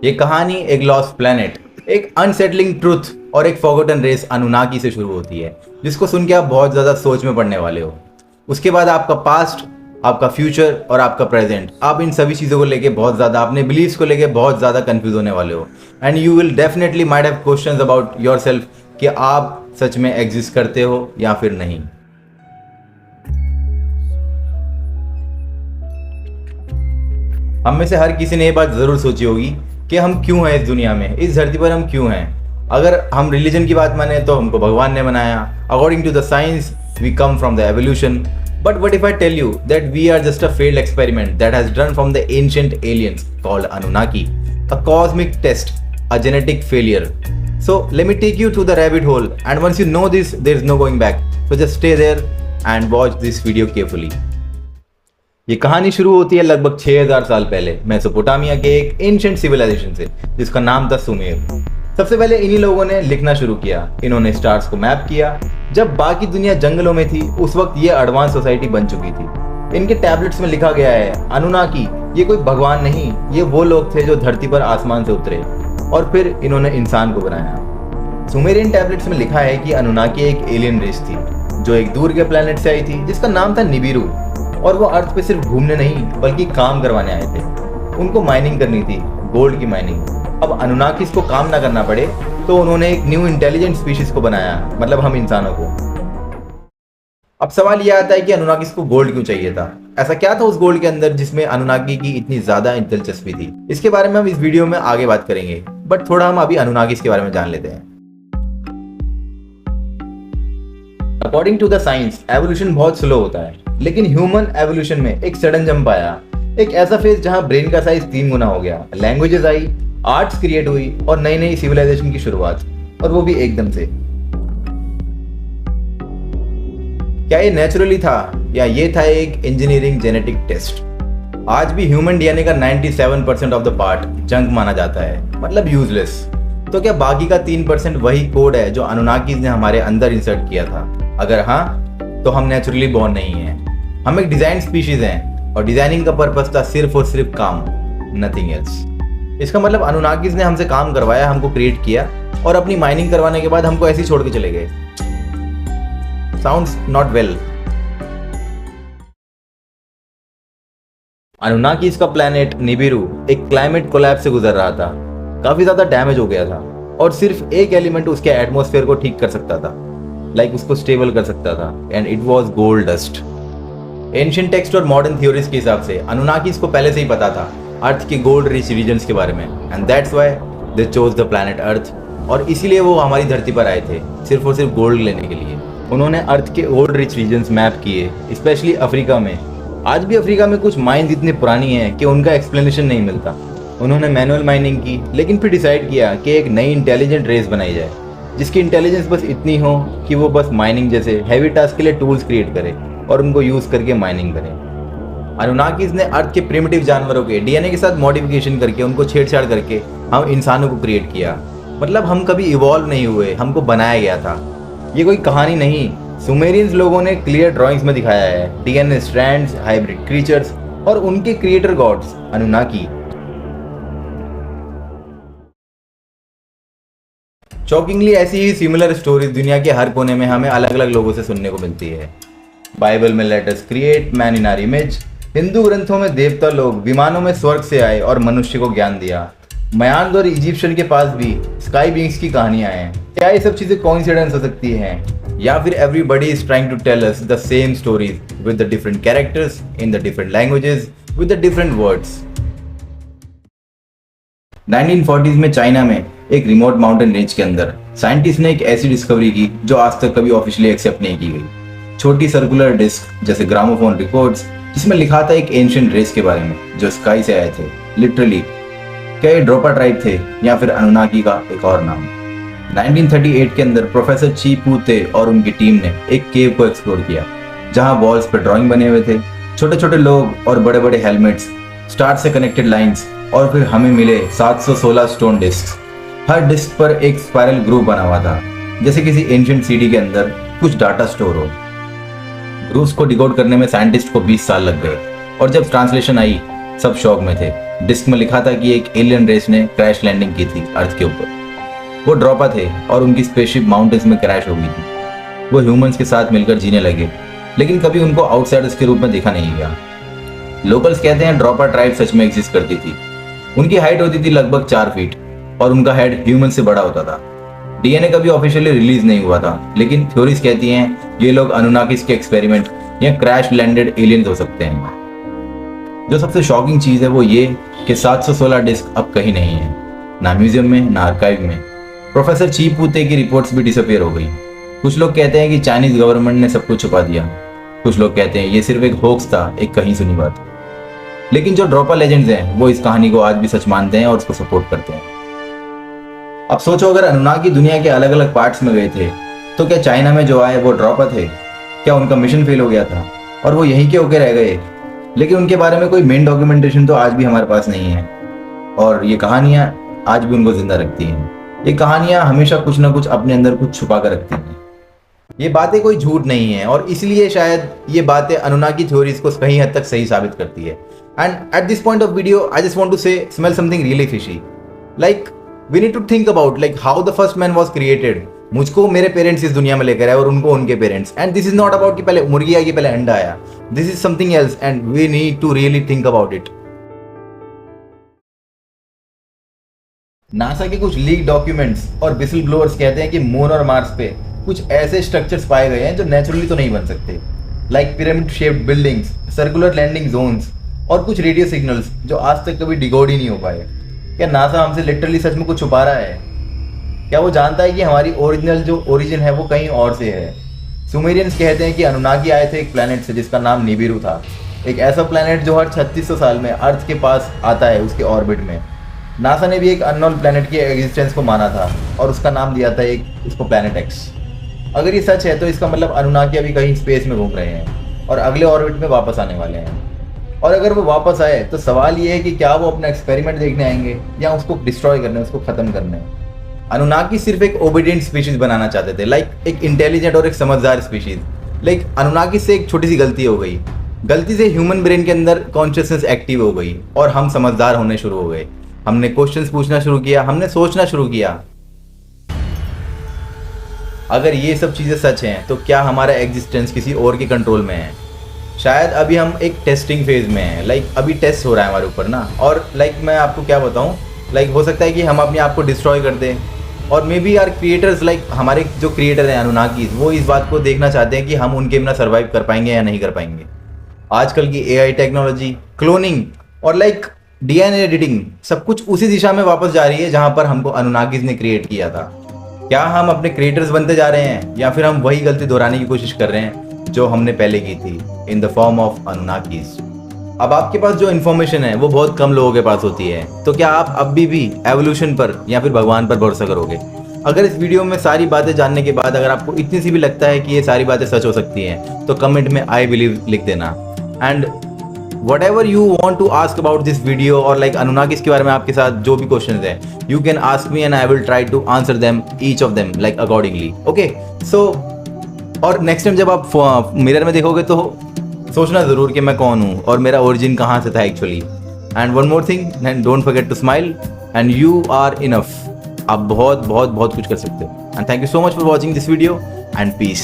ये कहानी एक लॉस्ट प्लेनेट, एक अनसेटलिंग ट्रूथ और एक फॉरगॉटन रेस अनुनाकी से शुरू होती है, जिसको सुन के आप बहुत ज़्यादा सोच में पड़ने वाले हो। उसके बाद आपका पास्ट, आपका फ्यूचर और आपका प्रेजेंट, आप इन सभी चीज़ों को लेके बहुत ज़्यादा, अपने बिलीव्स को लेके बहुत ज़्यादा कंफ्यूज होने वाले हो। And you will definitely might have questions about yourself कि आप सच में एग्जिस्ट करते हो या फिर नहीं। हम में से हर किसी ने ये बात ज़रूर सोची होगी कि हम क्यों हैं इस दुनिया में, इस धरती पर हम क्यों हैं। अगर हम रिलीजन की बात माने तो हमको भगवान ने बनाया। According to the science we come from the evolution. But what if I tell you that we are just a failed experiment that has done from the ancient aliens called Anunnaki, a cosmic test, a genetic failure. So let me take you to the rabbit hole, and once you know this, there is no going back. So just stay there and watch this video carefully. ये कहानी शुरू होती है लगभग 6000 साल पहले Mesopotamia के एक एंशिएंट सिविलाइजेशन से, जिसका नाम था सुमेर। सबसे पहले इन्हीं लोगों ने लिखना शुरू किया। इन्होंने स्टार्स को मैप किया। जब बाकी दुनिया जंगलों में थी, उस वक्त ये एडवांस सोसाइटी बन चुकी थी। इनके टैबलेट्स में लिखा गया है अनुनाकी ये कोई भगवान नहीं, ये वो लोग थे जो धरती पर आसमान से उतरे और फिर इन्होंने इंसान को बनाया। सुमेरियन टैबलेट्स में लिखा है कि अनुनाकी एक एलियन रेस थी जो एक दूर के प्लेनेट से आई थी, जिसका नाम था निबिरू। और वो अर्थ पे सिर्फ घूमने नहीं बल्कि काम करवाने आए थे। उनको माइनिंग करनी थी, गोल्ड की माइनिंग। अब अनुनाकीस को काम ना करना पड़े तो उन्होंने एक न्यू इंटेलिजेंट स्पीशीज को बनाया, मतलब हम इंसानों को। अब सवाल यह आता है कि अनुनाकीस को गोल्ड क्यों चाहिए था? ऐसा क्या था उस गोल्ड के अंदर जिसमें अनुनाकी की इतनी ज्यादा दिलचस्पी थी? इसके बारे में हम इस वीडियो में आगे बात करेंगे, बट थोड़ा हम अभी अनुनाकीस के बारे में जान लेते हैं। According to the science evolution बहुत स्लो होता है, लेकिन ह्यूमन एवोल्यूशन में एक सडन जंप आया। एक ऐसा फेज जहां ब्रेन का साइज 3 गुना हो गया, लैंग्वेजेस आई, आर्ट्स क्रिएट हुई और नई नई सिविलाइजेशन की शुरुआत, और वो भी एकदम से। क्या ये नेचुरली था या ये था एक इंजीनियरिंग जेनेटिक टेस्ट? आज भी ह्यूमन डीएनए का 97% ऑफ द पार्ट जंक माना जाता है, मतलब यूजलेस। तो क्या बाकी का 3% वही कोड है जो अनुनाकीज ने हमारे अंदर इंसर्ट किया था? अगर हाँ, तो हम नेचुरली बॉर्न नहीं हैं। हम एक डिजाइन स्पीशीज हैं और डिजाइनिंग का पर्पस था सिर्फ और सिर्फ काम, नथिंग एल्स। इसका मतलब अनुनाकीज ने हमसे काम करवाया, हमको क्रिएट किया और अपनी माइनिंग करवाने के बाद हमको ऐसे ही छोड़ के चले गए। Sounds not well. अनुनाकीस का प्लेनेट निबिरू एक क्लाइमेट कोलैप्स से गुजर रहा था। काफी ज्यादा डैमेज हो गया था और सिर्फ एक एलिमेंट उसके एटमॉस्फेयर को ठीक कर सकता था, उसको स्टेबल कर सकता था, and it was gold dust. Ancient text और मॉडर्न थ्योरीज के हिसाब से अनुनाकीस को पहले से ही पता था अर्थ के गोल्ड रिच रीजन्स के बारे में, and that's why they chose the planet earth. और इसीलिए वो हमारी धरती पर आए थे, सिर्फ और सिर्फ गोल्ड लेने के लिए। उन्होंने अर्थ के गोल्ड रिच रीजन्स मैप किए, स्पेशली अफ्रीका में। आज भी अफ्रीका में कुछ माइंस इतनी पुरानी हैं कि उनका एक्सप्लेनेशन नहीं मिलता। उन्होंने मैनुअल माइनिंग की, लेकिन फिर डिसाइड किया कि एक नई इंटेलिजेंट रेस बनाई जाए, जिसकी इंटेलिजेंस बस इतनी हो कि वो बस माइनिंग जैसे हैवी टास्क के लिए टूल्स क्रिएट करे और उनको यूज़ करके माइनिंग करे। अनुनाकीज ने अर्थ के प्रिमिटिव जानवरों के डीएनए के साथ मॉडिफिकेशन करके, उनको छेड़छाड़ करके हम इंसानों को क्रिएट किया। मतलब हम कभी इवॉल्व नहीं हुए, हमको बनाया गया था। ये कोई कहानी नहीं, सुमेरियंस लोगों ने क्लियर ड्राइंग्स में दिखाया है डीएनए स्ट्रैंड्स, हाइब्रिड क्रीचर्स और उनके क्रिएटर गॉड्स अनुनाकी। शॉकिंगली ऐसी ही सिमिलर स्टोरीज दुनिया के हर कोने में हमें अलग अलग लोगों से सुनने को मिलती है। बाइबल में let us create man in our image, Hindu ग्रंथों में देवता लोग विमानों में स्वर्ग से आए और मनुष्य को ज्ञान दिया। मयांद और इजिप्शियन के पास भी स्काई बीइंग्स की कहानियां हैं। क्या ये सब चीजें कोइंसिडेंस हो सकती हैं, या फिर everybody is trying to tell us the same stories with the different characters in the different languages with the different words? 1940s में चाइना में एक रिमोट माउंटेन रेंज के अंदर साइंटिस्ट ने एक ऐसी डिस्कवरी की जो आज तक कभी ऑफिशियली एक्सेप्ट नहीं की गई। छोटी सर्कुलर डिस्क जैसे ग्रामोफोन रिकॉर्ड्स, जिसमें लिखा था एक एंशिएंट रेस के बारे में जो स्काई से आए थे, लिटरली। क्या ये ड्रोपा ट्राइब थे या फिर अनुनाकी का एक और नाम? 1938 के अंदर प्रोफेसर ची पू ते और उनकी टीम ने एक केव को एक्सप्लोर किया, जहां वॉल्स पर ड्राइंग बने हुए थे, छोटे छोटे लोग और बड़े बड़े हेलमेट्स, स्टार से कनेक्टेड लाइंस, और फिर हमें मिले 716 स्टोन डिस्क। हर डिस्क पर एक स्पाइरल ग्रूव बना हुआ था, जैसे किसी एंशिएंट सीडी के अंदर कुछ डाटा स्टोर हो। ग्रूव्स को डिकोड करने में साइंटिस्ट को 20 साल लग गए, और जब ट्रांसलेशन आई सब शॉक में थे। डिस्क में लिखा था कि एक एलियन रेस ने क्रैश लैंडिंग की थी अर्थ के ऊपर। वो ड्रॉपा थे और उनकी स्पेसशिप माउंटेन्स में क्रैश हो गई थी। वो ह्यूमंस के साथ मिलकर जीने लगे, लेकिन कभी उनको आउटसाइडर्स के रूप में देखा नहीं गया। लोकल्स कहते हैं ड्रॉपा ट्राइब सच में एग्जिस्ट करती थी। उनकी हाइट होती थी लगभग 4 फीट और उनका हेड ह्यूमन से बड़ा होता था। डीएनए कभी ऑफिशियली रिलीज नहीं हुआ था, लेकिन थ्योरीज कहती हैं ये लोग अनुनाकिस के एक्सपेरिमेंट या क्रैश लैंडेड एलियंस हो सकते हैं। जो सबसे शॉकिंग चीज है वो ये कि 716 डिस्क अब कहीं नहीं है, ना म्यूजियम में ना आर्काइव में। प्रोफेसर ची पूते की रिपोर्ट्स भी डिसअपियर हो गई। कुछ लोग कहते हैं कि चाइनीज गवर्नमेंट ने सब कुछ छुपा दिया, कुछ लोग कहते हैं ये सिर्फ एक होक्स था, एक कहीं सुनी बात। लेकिन जो ड्रॉपा लेजेंड्स हैं वो इस कहानी को आज भी सच मानते हैं और उसको सपोर्ट करते हैं। अब सोचो, अगर अनुनाकी दुनिया के अलग अलग पार्ट्स में गए थे तो क्या चाइना में जो आए वो ड्रॉपा थे? क्या उनका मिशन फेल हो गया था और वो यहीं के होके रह गए? लेकिन उनके बारे में कोई मेन डॉक्यूमेंटेशन तो आज भी हमारे पास नहीं है और ये कहानियां आज भी उनको जिंदा रखती हैं। ये कहानियां हमेशा कुछ ना कुछ अपने अंदर कुछ छुपा कर रखती हैं। ये बातें कोई झूठ नहीं है और इसलिए शायद ये बातें अनुनाकी थ्योरीज को कहीं हद तक सही साबित करती है। And at this point of video I just want to say smell something really fishy. Like we need to think about like how the first man was created. मुझको मेरे पेरेंट्स इस दुनिया में लेकर आए और उनको उनके parents. And this is not about कि पहले मुर्गी आई कि पहले अंडा आया। This is something else and we need to really think about it. NASA के कुछ लीक डॉक्यूमेंट्स और विसल ब्लोअर्स कहते हैं कि मून और मार्स पे कुछ ऐसे स्ट्रक्चर्स पाए गए हैं जो नेचुरली तो नहीं बन सकते, like pyramid shaped buildings, circular landing zones और कुछ रेडियो सिग्नल्स जो आज तक कभी डिकोड ही नहीं हो पाए। क्या नासा हमसे लिटरली सच में कुछ छुपा रहा है? क्या वो जानता है कि हमारी ओरिजिनल जो ओरिजिन है वो कहीं और से है? सुमेरियंस कहते हैं कि अनुनाकी आए थे एक प्लैनेट से जिसका नाम निबिरू था, एक ऐसा प्लैनेट जो हर 3600 साल में अर्थ के पास आता है उसके ऑर्बिट में। नासा ने भी एक अननोन प्लैनेट की एग्जिस्टेंस को माना था और उसका नाम दिया था उसको प्लैनेट एक्स। अगर ये सच है तो इसका मतलब अनुनाकी अभी कहीं स्पेस में घूम रहे हैं और अगले ऑर्बिट में वापस आने वाले हैं। और अगर वो वापस आए तो सवाल ये है कि क्या वो अपना एक्सपेरिमेंट देखने आएंगे या उसको डिस्ट्रॉय करने, उसको खत्म करने। अनुनाकी सिर्फ एक ओबीडियंट स्पीशीज बनाना चाहते थे, लाइक एक इंटेलिजेंट और एक समझदार स्पीशीज। लाइक अनुनाकी से एक छोटी सी गलती हो गई। गलती से ह्यूमन ब्रेन के अंदर कॉन्शियसनेस एक्टिव हो गई और हम समझदार होने शुरू हो गए। हमने क्वेश्चंस पूछना शुरू किया, हमने सोचना शुरू किया। अगर ये सब चीज़ें सच हैं तो क्या हमारा एग्जिस्टेंस किसी और के कंट्रोल में है? शायद अभी हम एक टेस्टिंग फेज में हैं, लाइक अभी टेस्ट हो रहा है हमारे ऊपर ना। और लाइक मैं आपको क्या बताऊं, लाइक हो सकता है कि हम अपने आप को डिस्ट्रॉय कर दें और maybe our creators, like हमारे जो क्रिएटर हैं अनुनाकीज, वो इस बात को देखना चाहते हैं कि हम उनके बिना सर्वाइव कर पाएंगे या नहीं कर पाएंगे। आजकल की AI टेक्नोलॉजी, क्लोनिंग और लाइक DNA एडिटिंग सब कुछ उसी दिशा में वापस जा रही है जहाँ पर हमको अनुनाकीज ने क्रिएट किया था। क्या हम अपने क्रिएटर्स बनते जा रहे हैं या फिर हम वही गलती दोहराने की कोशिश कर रहे हैं जो हमने पहले की थी इन द फॉर्म ऑफ अनुनाकीज? अब आपके पास जो इन्फॉर्मेशन है वो बहुत कम लोगों के पास होती है, तो क्या आप अब भी एवोल्यूशन पर या फिर भगवान पर भरोसा करोगे? अगर इस वीडियो में सारी बातें जानने के बाद अगर आपको इतनी सी भी लगता है कि ये सारी बातें सच हो सकती हैं तो कमेंट में आई बिलीव लिख देना। And whatever you want to ask about this video और like अनुनाकीस के बारे में आपके साथ जो भी क्वेश्चंस हैं, you can ask me and I will try to answer them, each of them like accordingly. Okay, so और नेक्स्ट टाइम जब आप मिरर में देखोगे तो सोचना ज़रूर कि मैं कौन हूँ और मेरा ओरिजिन कहाँ से था actually. And one more thing, and don't forget to smile and you are enough. आप बहुत बहुत बहुत कुछ कर सकते हो। And thank you so much for watching this video and piece.